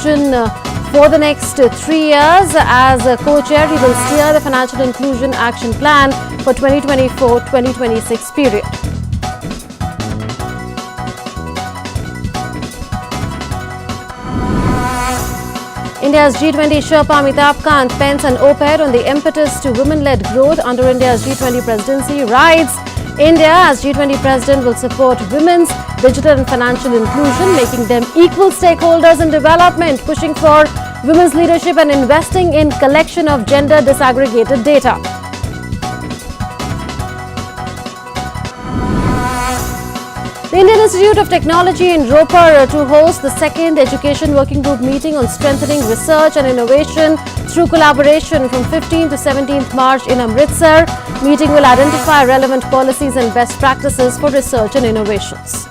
inclusion for the next 3 years. As co-chair, he will steer the Financial Inclusion Action Plan for 2024-2026 period. India's G20 Sherpa Amitabh Kant pens an op-ed on the impetus to women-led growth under India's G20 presidency. Writes, India as G20 president will support women's digital and financial inclusion, making them equal stakeholders in development, pushing for women's leadership and investing in collection of gender disaggregated data. The Indian Institute of Technology in Ropar to host the second Education Working Group meeting on strengthening research and innovation through collaboration from 15th to 17th March in Amritsar. Meeting will identify relevant policies and best practices for research and innovations.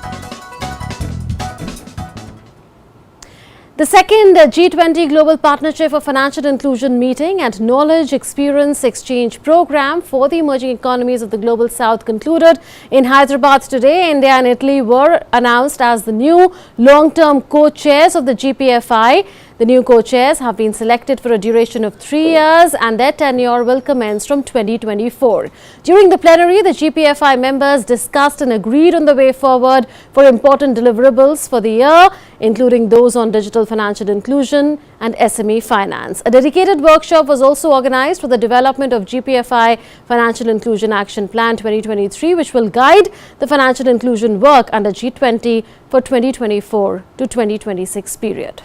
The second G20 Global Partnership for Financial Inclusion meeting and Knowledge Experience Exchange program for the emerging economies of the Global South concluded in Hyderabad today. India and Italy were announced as the new long-term co-chairs of the GPFI. The new co-chairs have been selected for a duration of 3 years and their tenure will commence from 2024. During the plenary, the GPFI members discussed and agreed on the way forward for important deliverables for the year, including those on digital financial inclusion and SME finance. A dedicated workshop was also organized for the development of GPFI Financial Inclusion Action Plan 2023, which will guide the financial inclusion work under G20 for 2024 to 2026 period.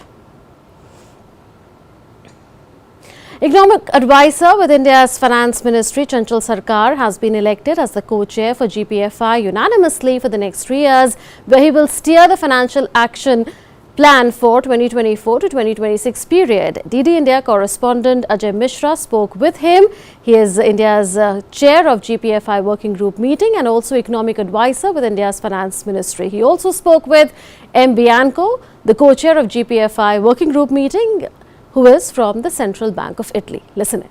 Economic advisor with India's Finance Ministry, Chanchal Sarkar, has been elected as the co-chair for GPFI unanimously for the next 3 years, where he will steer the financial action plan for 2024 to 2026 period. DD India correspondent Ajay Mishra spoke with him. He is India's chair of GPFI working group meeting and also economic advisor with India's Finance Ministry. He also spoke with M. Bianco, the co-chair of GPFI working group meeting, who is from the Central Bank of Italy. Listen in.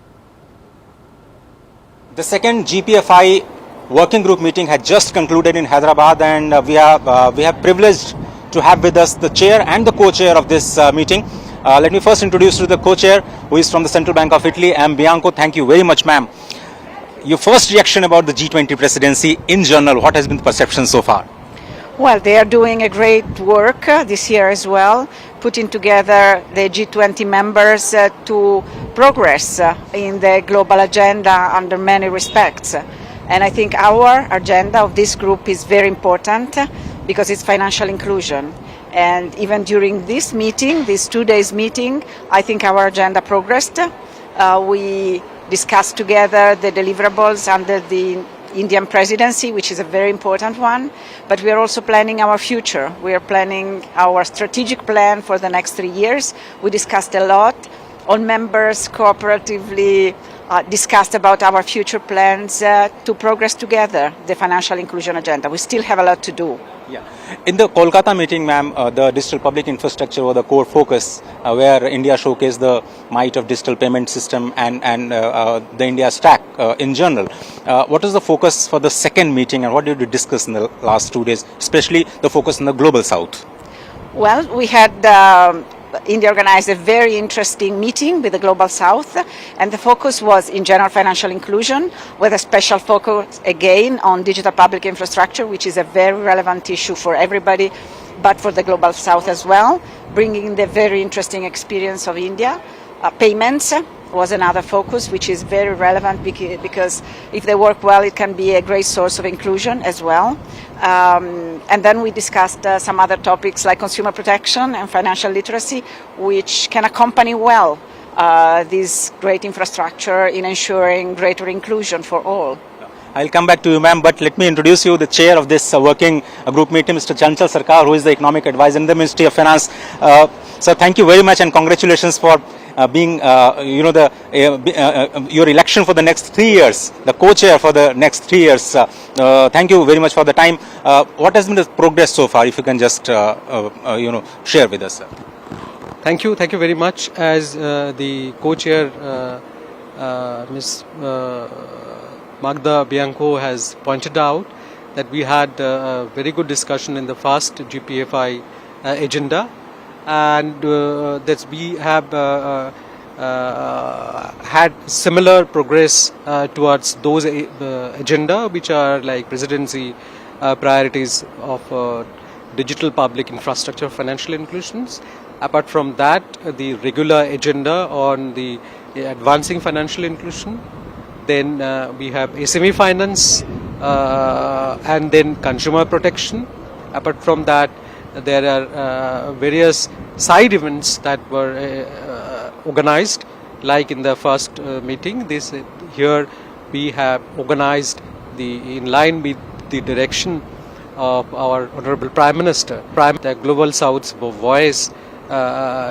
The second GPFI working group meeting had just concluded in Hyderabad, and we are privileged to have with us the chair and the co-chair of this meeting. Let me first introduce you to the co-chair, who is from the Central Bank of Italy, M. Bianco. Thank you very much, ma'am. Your first reaction about the G20 presidency in general, what has been the perception so far? Well, they are doing a great work this year as well, putting together the G20 members to progress in the global agenda under many respects. And I think our agenda of this group is very important because it's financial inclusion. And even during this meeting, this 2 days meeting, I think our agenda progressed. We discussed together the deliverables under the Indian presidency, which is a very important one, but we are also planning our future. We are planning our strategic plan for the next 3 years. We discussed a lot. All members cooperatively discussed about our future plans to progress together the financial inclusion agenda. We still have a lot to do. Yeah. In the Kolkata meeting, ma'am, the digital public infrastructure was the core focus, where India showcased the might of digital payment system and the India stack in general. What is the focus for the second meeting, and what did you discuss in the last 2 days, especially the focus in the Global South? Well, we had India organized a very interesting meeting with the Global South, and the focus was in general financial inclusion, with a special focus again on digital public infrastructure, which is a very relevant issue for everybody, but for the Global South as well, bringing the very interesting experience of India. Payments was another focus, which is very relevant because if they work well, it can be a great source of inclusion as well. And then we discussed some other topics like consumer protection and financial literacy, which can accompany well this great infrastructure in ensuring greater inclusion for all. I'll come back to you, ma'am, but let me introduce you the chair of this working group meeting, Mr. Chanchal Sarkar, who is the economic advisor in the Ministry of Finance. Sir, thank you very much and congratulations for being, your election for the next 3 years, the co-chair for the next 3 years. Thank you very much for the time. What has been the progress so far, if you can just, share with us, sir? Thank you very much. As the co-chair, Ms. Magda Bianco has pointed out, that we had a very good discussion in the first GPFI agenda. and that we have had similar progress towards those agenda which are like presidency priorities of digital public infrastructure financial inclusions. Apart from that, the regular agenda on the advancing financial inclusion, then we have SME finance and then consumer protection. Apart from that, there are various side events that were organized, like in the first meeting. Here we have organized in line with the direction of our Honorable Prime Minister. The Global South's voice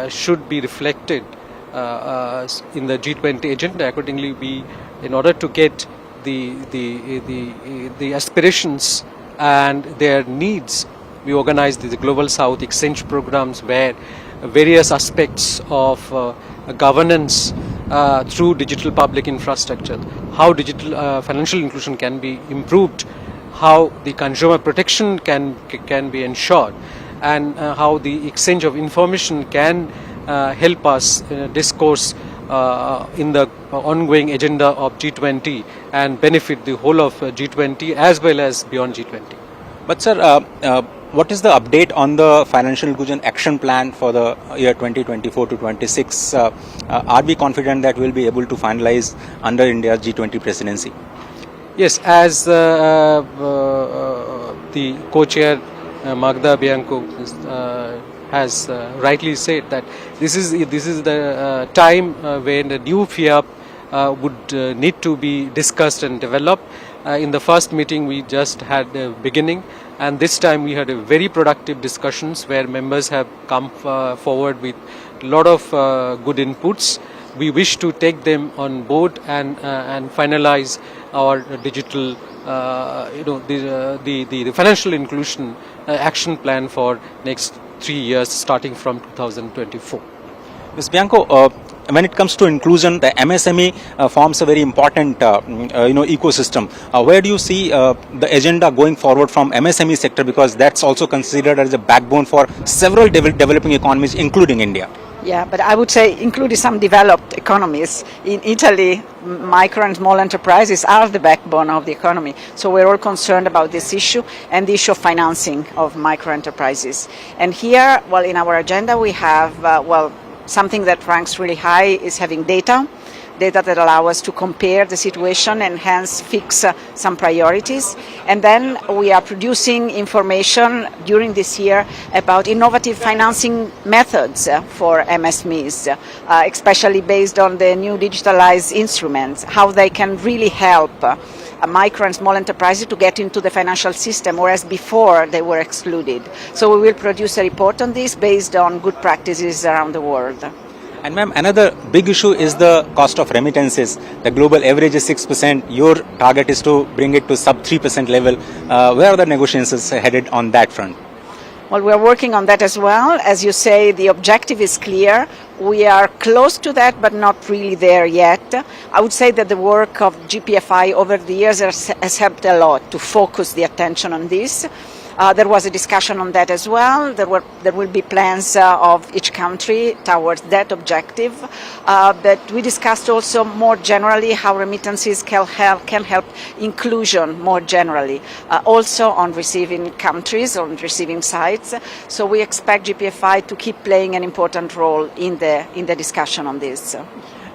should be reflected in the G20 agenda. Accordingly, in order to get the aspirations and their needs, we organized the Global South exchange programs where various aspects of governance through digital public infrastructure, how digital financial inclusion can be improved, how the consumer protection can be ensured, and how the exchange of information can help us discourse in the ongoing agenda of G20 and benefit the whole of G20 as well as beyond G20. But sir, what is the update on the financial inclusion action plan for the year 2024 to 26? Are we confident that we'll be able to finalize under India's G20 presidency? Yes, as the co-chair Magda Bianco has rightly said, that this is the time when the new FIAP would need to be discussed and developed. In the first meeting we just had the beginning, and this time we had a very productive discussions where members have come forward with a lot of good inputs. We wish to take them on board and finalize our digital, the financial inclusion action plan for next 3 years, starting from 2024. Ms. Bianco, when it comes to inclusion, the MSME forms a very important ecosystem. Where do you see the agenda going forward from MSME sector, because that's also considered as a backbone for several developing economies, including India? Yeah, but I would say including some developed economies. In Italy, micro and small enterprises are the backbone of the economy. So we're all concerned about this issue and the issue of financing of micro enterprises. And here, well, in our agenda we have, something that ranks really high is having data that allow us to compare the situation and hence fix some priorities. And then we are producing information during this year about innovative financing methods for MSMEs, especially based on the new digitalized instruments, how they can really help micro and small enterprises to get into the financial system, whereas before they were excluded. So we will produce a report on this based on good practices around the world. And ma'am, another big issue is the cost of remittances. The global average is 6%. Your target is to bring it to sub 3% level. Where are the negotiations headed on that front? Well, we are working on that as well. As you say, the objective is clear. We are close to that, but not really there yet. I would say that the work of GPFI over the years has helped a lot to focus the attention on this. There was a discussion on that as well. There will be plans of each country towards that objective. But we discussed also more generally how remittances can help inclusion more generally, also on receiving countries, on receiving sites. So we expect GPFI to keep playing an important role in the discussion on this.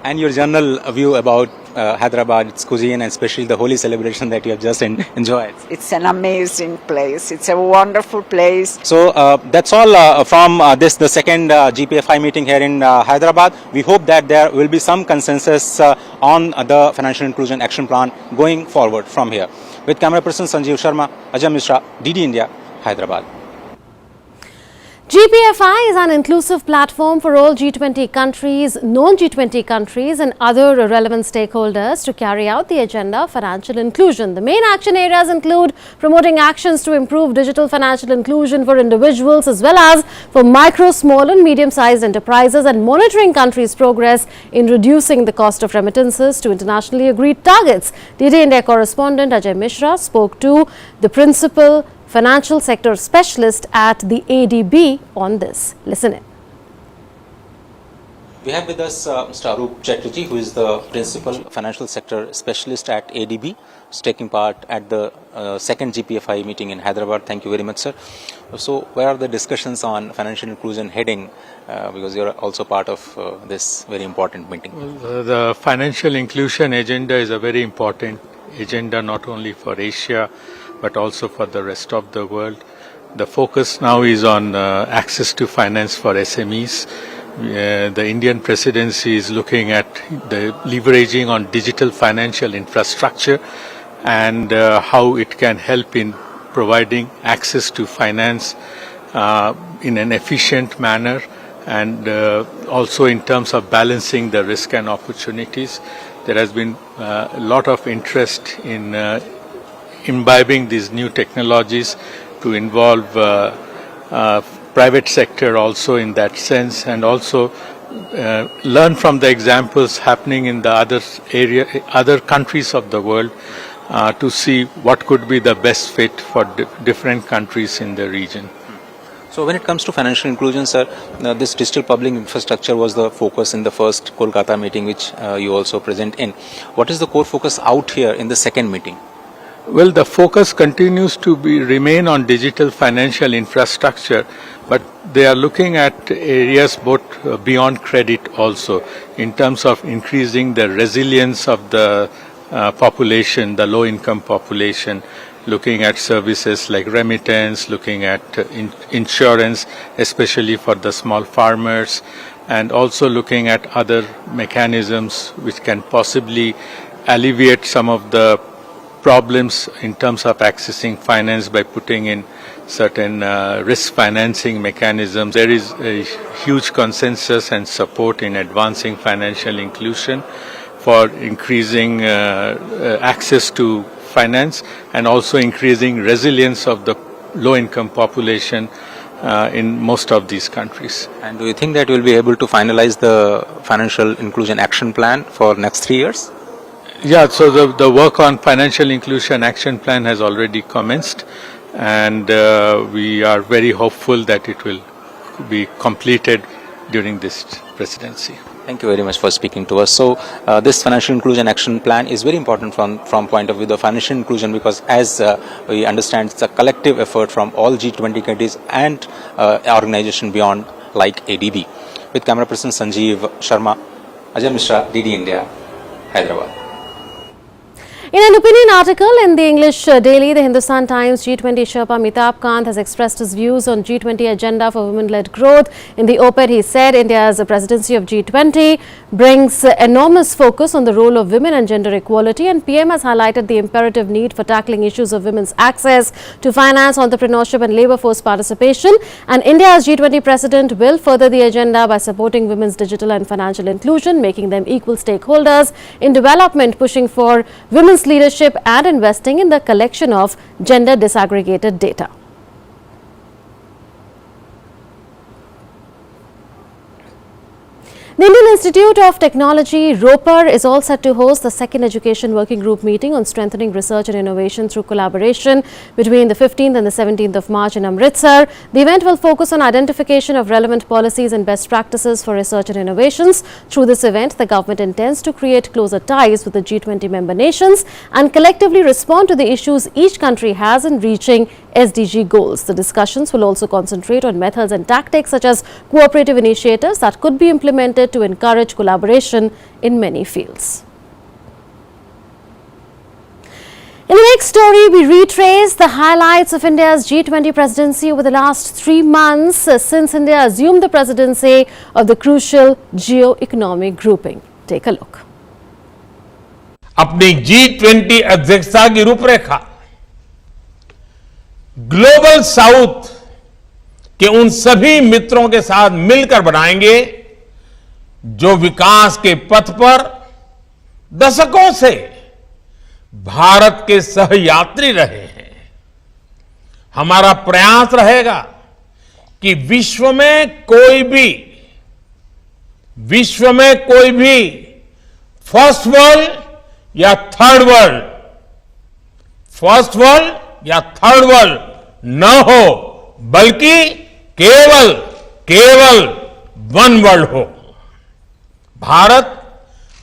And your general view about Hyderabad, its cuisine, and especially the Holi celebration that you have just enjoyed. It's an amazing place. It's a wonderful place. So that's all from the second GPFI meeting here in Hyderabad. We hope that there will be some consensus on the Financial Inclusion Action Plan going forward from here. With camera person Sanjeev Sharma, Ajay Mishra, DD India, Hyderabad. GPFI is an inclusive platform for all G20 countries, non-G20 countries and other relevant stakeholders to carry out the agenda of financial inclusion. The main action areas include promoting actions to improve digital financial inclusion for individuals as well as for micro, small and medium-sized enterprises, and monitoring countries' progress in reducing the cost of remittances to internationally agreed targets. DD India correspondent Ajay Mishra spoke to the principal financial sector specialist at the ADB on this. Listen in. We have with us Mr. Arup Chatterjee, who is the Principal Financial Sector Specialist at ADB, who's taking part at the second GPFI meeting in Hyderabad. Thank you very much, sir. So, where are the discussions on financial inclusion heading? Because you're also part of this very important meeting. Well, the financial inclusion agenda is a very important agenda not only for Asia but also for the rest of the world. The focus now is on access to finance for SMEs. The Indian presidency is looking at the leveraging on digital financial infrastructure and how it can help in providing access to finance in an efficient manner, and also in terms of balancing the risk and opportunities. There has been a lot of interest in imbibing these new technologies to involve private sector also in that sense, and also learn from the examples happening in the other countries of the world to see what could be the best fit for different countries in the region. So when it comes to financial inclusion, sir, this digital public infrastructure was the focus in the first Kolkata meeting, which you also present in. What is the core focus out here in the second meeting? Well, the focus continues to remain on digital financial infrastructure, but they are looking at areas both beyond credit also, in terms of increasing the resilience of the population, the low-income population, looking at services like remittance, looking at insurance, especially for the small farmers, and also looking at other mechanisms which can possibly alleviate some of the problems in terms of accessing finance by putting in certain risk financing mechanisms. There is a huge consensus and support in advancing financial inclusion for increasing access to finance and also increasing resilience of the low-income population in most of these countries. And do you think that we'll be able to finalize the financial inclusion action plan for next 3 years? Yeah, so the work on financial inclusion action plan has already commenced, and we are very hopeful that it will be completed during this presidency. Thank you very much for speaking to us. So this financial inclusion action plan is very important from point of view of financial inclusion, because as we understand, it's a collective effort from all G20 countries and organization beyond like ADB. With camera person Sanjeev Sharma, Ajay Mishra, DD India, Hyderabad. In an opinion article in the English daily, the Hindustan Times, G20 Sherpa Amitabh Kant has expressed his views on G20 agenda for women-led growth. In the op-ed, he said India's presidency of G20 brings enormous focus on the role of women and gender equality, and PM has highlighted the imperative need for tackling issues of women's access to finance, entrepreneurship and labour force participation. And India's G20 president will further the agenda by supporting women's digital and financial inclusion, making them equal stakeholders in development, pushing for women's leadership and investing in the collection of gender disaggregated data. The Indian Institute of Technology, ROPER, is all set to host the second Education Working Group meeting on strengthening research and innovation through collaboration between the 15th and the 17th of March in Amritsar. The event will focus on identification of relevant policies and best practices for research and innovations. Through this event, the government intends to create closer ties with the G20 member nations and collectively respond to the issues each country has in reaching SDG goals. The discussions will also concentrate on methods and tactics such as cooperative initiatives that could be implemented to encourage collaboration in many fields. In the next story, we retrace the highlights of India's G20 presidency over the last 3 months since India assumed the presidency of the crucial geo-economic grouping. Take a look. अपनी G20 अध्यक्षता की रूपरेखा global south के उन सभी मित्रों के साथ मिलकर बनाएंगे जो विकास के पथ पर दशकों से भारत के सहयात्री रहे हैं। हमारा प्रयास रहेगा कि विश्व में कोई भी फर्स्ट वर्ल्ड या थर्ड वर्ल्ड न हो, बल्कि केवल वन वर्ल्ड हो। भारत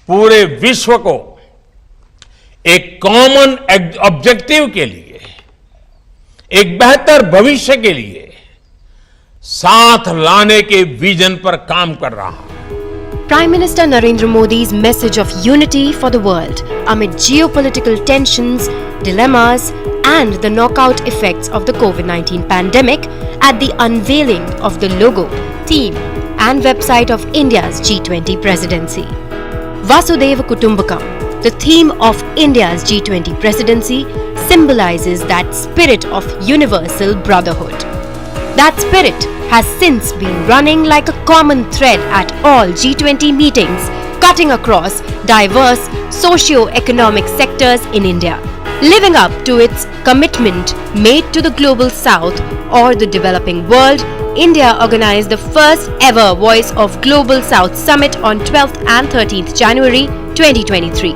पूरे विश्व को एक कॉमन ऑब्जेक्टिव के लिए, एक बेहतर भविष्य के लिए साथ लाने के विजन पर काम कर रहा है. Prime Minister Narendra Modi's message of unity for the world amid geopolitical tensions, dilemmas, and the knockout effects of the COVID-19 pandemic at the unveiling of the logo, theme, and website of India's G20 presidency. Vasudhaiva Kutumbakam, the theme of India's G20 presidency, symbolizes that spirit of universal brotherhood. That spirit has since been running like a common thread at all G20 meetings, cutting across diverse socio-economic sectors in India. Living up to its commitment made to the Global South or the developing world, India organized the first ever Voice of Global South Summit on 12th and 13th January 2023.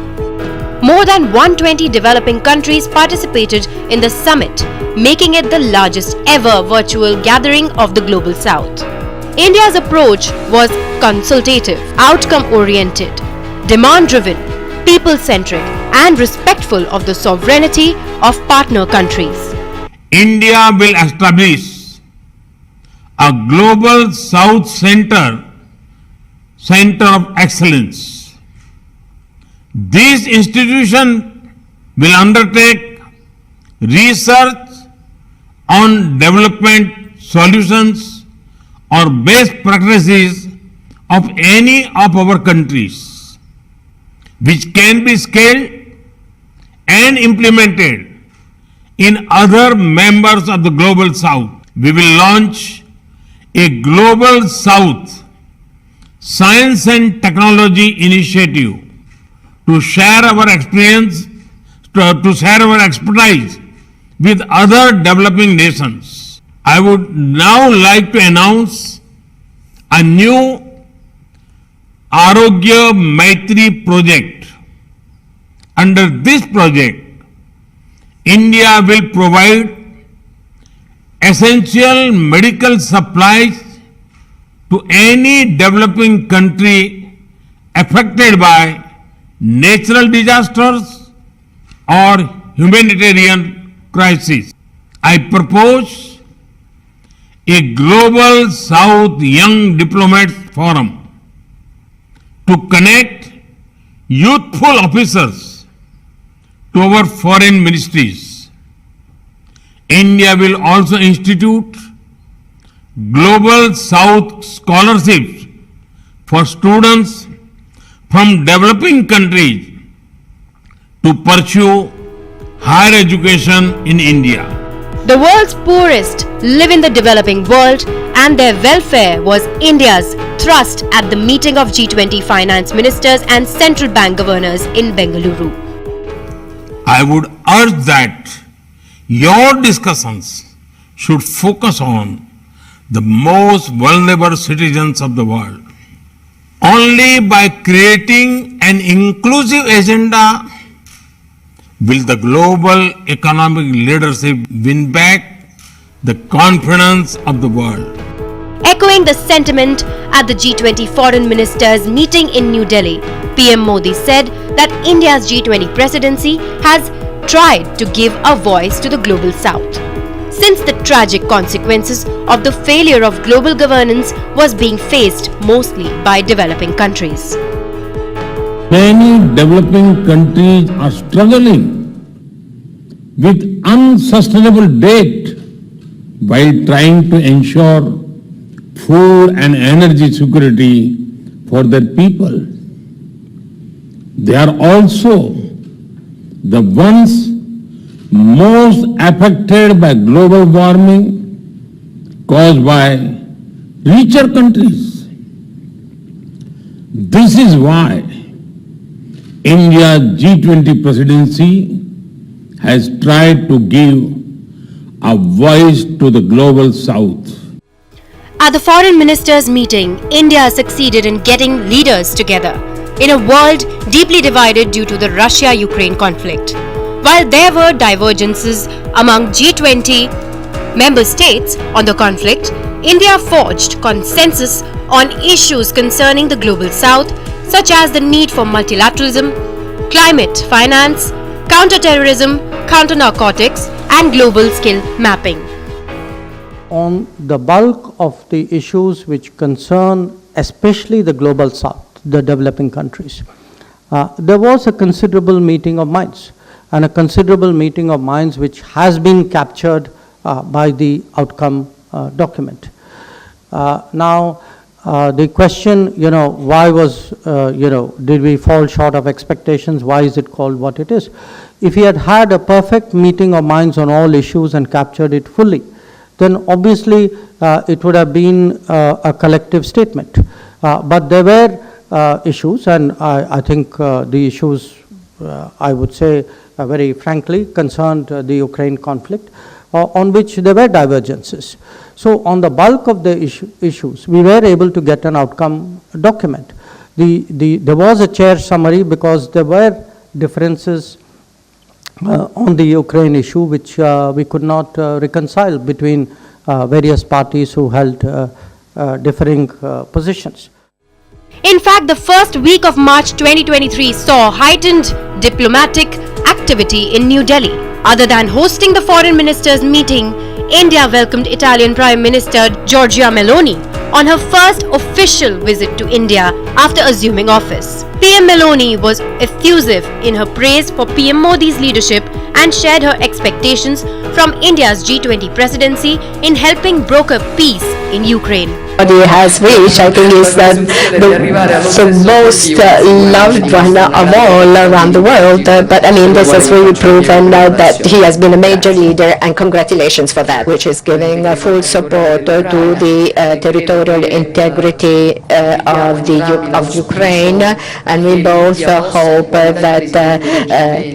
More than 120 developing countries participated in the summit, making it the largest ever virtual gathering of the Global South. India's approach was consultative, outcome-oriented, demand-driven, people-centric, and respectful of the sovereignty of partner countries. India will establish a Global South Center of Excellence. This institution will undertake research on development solutions or best practices of any of our countries, which can be scaled and implemented in other members of the Global South. We will launch a Global South Science and Technology Initiative to share our experience, to share our expertise with other developing nations. I would now like to announce a new Arogya Maitri project. Under this project, India will provide essential medical supplies to any developing country affected by natural disasters or humanitarian crises. I propose a Global South Young Diplomats Forum to connect youthful officers to our foreign ministries. India will also institute Global South scholarships for students from developing countries to pursue higher education in India. The world's poorest live in the developing world, and their welfare was India's thrust at the meeting of G20 finance ministers and central bank governors in Bengaluru. I would urge that your discussions should focus on the most vulnerable citizens of the world. Only by creating an inclusive agenda will the global economic leadership win back the confidence of the world. Echoing the sentiment at the G20 foreign ministers meeting in New Delhi, PM Modi said that India's G20 presidency has tried to give a voice to the Global South, since the tragic consequences of the failure of global governance was being faced mostly by developing countries. Many developing countries are struggling with unsustainable debt while trying to ensure food and energy security for their people. They are also the ones most affected by global warming caused by richer countries. This is why India's G20 presidency has tried to give a voice to the Global South. At the foreign ministers' meeting, India succeeded in getting leaders together in a world deeply divided due to the Russia-Ukraine conflict. While there were divergences among G20 member states on the conflict, India forged consensus on issues concerning the Global South, such as the need for multilateralism, climate finance, counter-terrorism, counter-narcotics, and global skill mapping. On the bulk of the issues which concern especially the global south, the developing countries, there was a considerable meeting of minds, and a considerable meeting of minds which has been captured by the outcome document. Now, the question, why was, did we fall short of expectations? Why is it called what it is? If we had had a perfect meeting of minds on all issues and captured it fully, then obviously it would have been a collective statement. But there were issues, and I think the issues, I would say very frankly, concerned the Ukraine conflict, on which there were divergences. So on the bulk of the issues, we were able to get an outcome document. There was a chair summary because there were differences on the Ukraine issue which we could not reconcile between various parties who held differing positions. In fact, the first week of March 2023 saw heightened diplomatic activity in New Delhi. Other than hosting the foreign ministers' meeting, India welcomed Italian Prime Minister Giorgia Meloni on her first official visit to India after assuming office. PM Meloni was effusive in her praise for PM Modi's leadership and shared her expectations from India's G20 presidency in helping broker peace in Ukraine. He has reached, I think, is the most loved one of all around the world. But I mean, this has really proven that he has been a major leader, and congratulations for that, which is giving full support to the territorial integrity of Ukraine. And we both hope that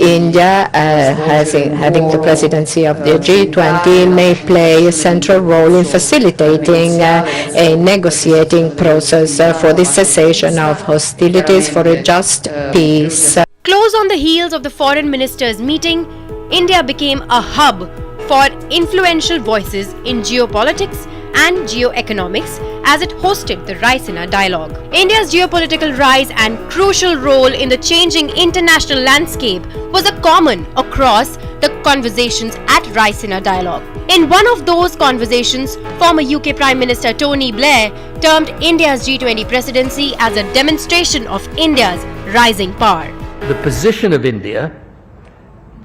India, having the presidency of the G20, may play a central role in facilitating a negotiating process for the cessation of hostilities for a just peace. Close on the heels of the foreign ministers' meeting, India became a hub for influential voices in geopolitics and geoeconomics as it hosted the Raisina Dialogue. India's geopolitical rise and crucial role in the changing international landscape was a common across the conversations at Raisina Dialogue. In one of those conversations, former UK Prime Minister Tony Blair termed India's G20 presidency as a demonstration of India's rising power. The position of India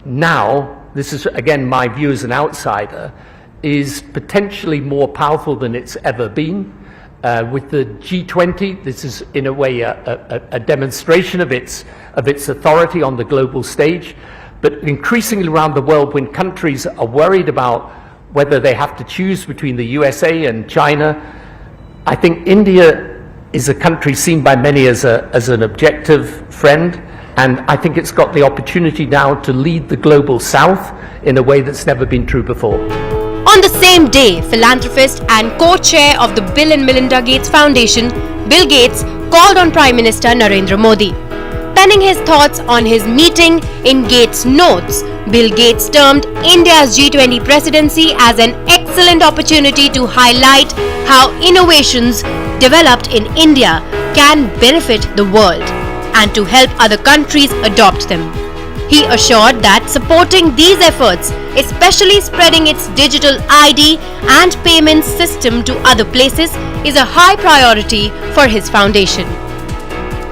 now, this is again my view as an outsider, is potentially more powerful than it's ever been. With the G20, this is in a way a demonstration of its authority on the global stage. But increasingly around the world, when countries are worried about whether they have to choose between the USA and China, I think India is a country seen by many as an objective friend, and I think it's got the opportunity now to lead the global south in a way that's never been true before. On the same day, philanthropist and co-chair of the Bill and Melinda Gates Foundation, Bill Gates called on Prime Minister Narendra Modi. Penning his thoughts on his meeting in Gates' notes, Bill Gates termed India's G20 presidency as an excellent opportunity to highlight how innovations developed in India can benefit the world and to help other countries adopt them. He assured that supporting these efforts, especially spreading its digital ID and payment system to other places, is a high priority for his foundation.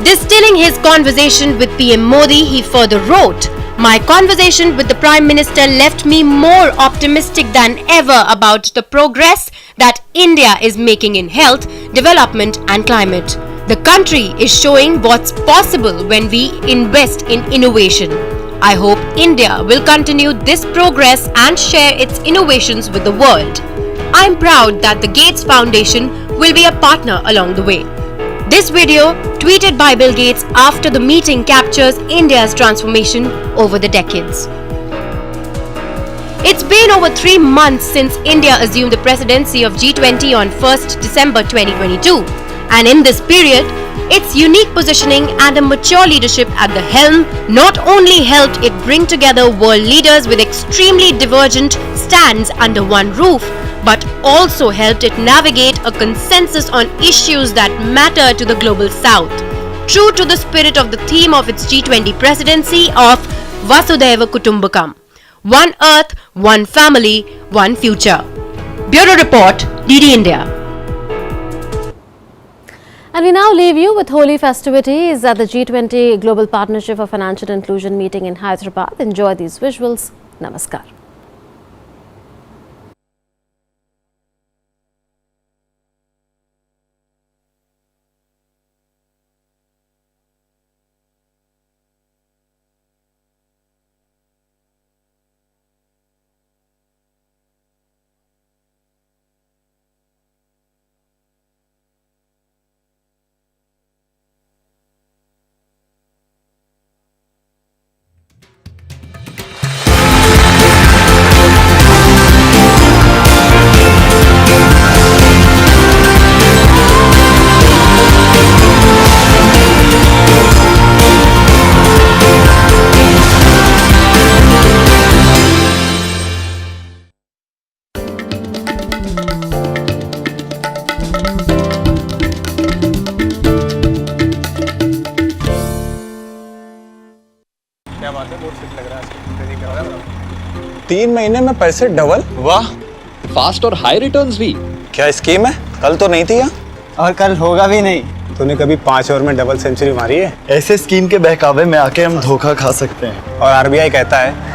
Distilling his conversation with PM Modi, he further wrote, "My conversation with the Prime Minister left me more optimistic than ever about the progress that India is making in health, development and climate. The country is showing what's possible when we invest in innovation. I hope India will continue this progress and share its innovations with the world. I'm proud that the Gates Foundation will be a partner along the way." This video, tweeted by Bill Gates after the meeting, captures India's transformation over the decades. It's been over 3 months since India assumed the presidency of G20 on 1st December 2022. And in this period, its unique positioning and a mature leadership at the helm not only helped it bring together world leaders with extremely divergent stands under one roof, but also helped it navigate a consensus on issues that matter to the global south. true to the spirit of the theme of its G20 presidency of Vasudhaiva Kutumbakam. One Earth, One Family, One Future. Bureau Report, DD India. And we now leave you with holy festivities at the G20 Global Partnership for Financial Inclusion meeting in Hyderabad. Enjoy these visuals. Namaskar. क्या बात है, बहुत fit लग रहा है। 3 महीने में पैसे डबल, वाह। फास्ट और हाई रिटर्न्स भी। क्या स्कीम है? कल तो नहीं थी यहाँ। और कल होगा भी नहीं। तूने कभी 5 ओवर में डबल सेंचुरी मारी है? ऐसे स्कीम के बहकावे में आके हम धोखा खा सकते हैं। और आरबीआई कहता है